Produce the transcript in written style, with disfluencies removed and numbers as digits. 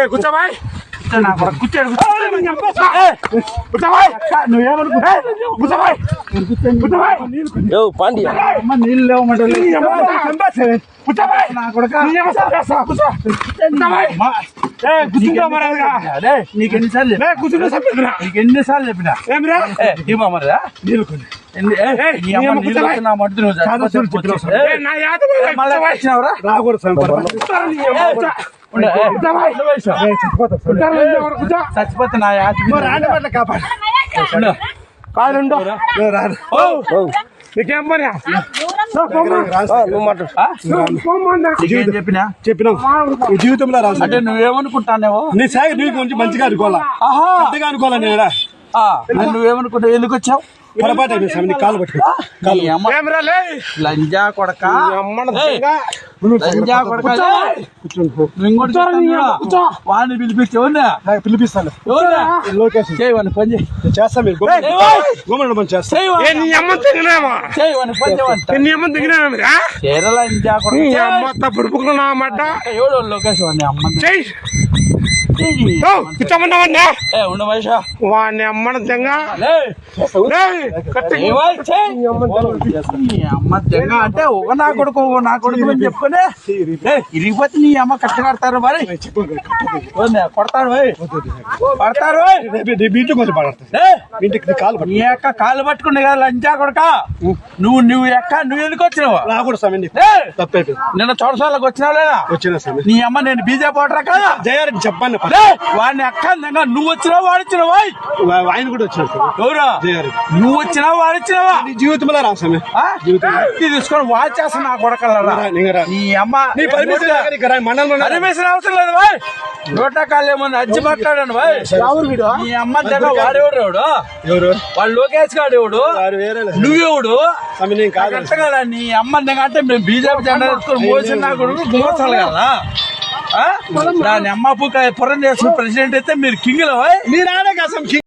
కూర్చోబాయ్ నీళ్ళు లేవమంటే నీకు ఎన్నిసార్లు చెప్పినా మరదా చచ్చిపోతే నా కాపాడు నీకేం పని చెప్పినా జీవితంలో రాదు అంటే నువ్వేమనుకుంటానేవో నీ సాగి నీ గురించి మంచిగా అనుకోవాలా అంతగా అనుకోవాలా నేను నువ్వేమనుకుంటావు ఎందుకు వచ్చావు పొరపాటు అయిపోయింది కాలు పట్టుకో లంజా కొడక లంజా కొడక వాడిని పిలిపిస్తాను చేయవని పని చేస్తా మీరు లంజా కొడుకు ఎవడు లోకేషన్ అమ్మ వాడిని అమ్మను తెంగ అమ్మ తెంగ అంటే ఒక నా కొడుకు అని చెప్పుకునే ఇరిగిపోతే నీ అమ్మ కట్ట కడతారు మరి కొడతాడు పడతారు నీ యొక్క కాలు పట్టుకునే కదా లంచా కొడక నువ్వు ఎందుకు వచ్చినావు నిన్న చోటసాలకు వచ్చినావు లేదా నీ అమ్మ నేను బీజేపీ ఓటరా కదా జయారెడ్డి చెప్పాను వాడిని అక్క నువ్వు వచ్చినావు వాడిచ్చినావా ఆయన కూడా వచ్చినావు ఎవరా నువ్వు వచ్చినావా వాడిచ్చినావా నీ జీవితంలో రాసామే తీసుకొని వాచ్ చేస్తా నా కొడకల్లా నీ అమ్మ పర్మిషన్ అవసరం లేదు బాయ్ నోటా కాళ్ళు ఏమన్నా అజ్జి మాట్లాడాను బాయ్ నీ అమ్మ దగ్గర వాడేవాడు ఎవడు వాడు లోకేష్ గాడు ఎవడు నువ్వెవడు కదా నీ అమ్మ దగ్గర అంటే మేము బీజేపీ జెండా ఎత్తుకొని మోసిన నా కొడుకు మోసాలి కదా దాని అమ్మ పురంధేశ్వర ప్రెసిడెంట్ అయితే మీరు కింగ్ లో మీరు ఆడే కోసం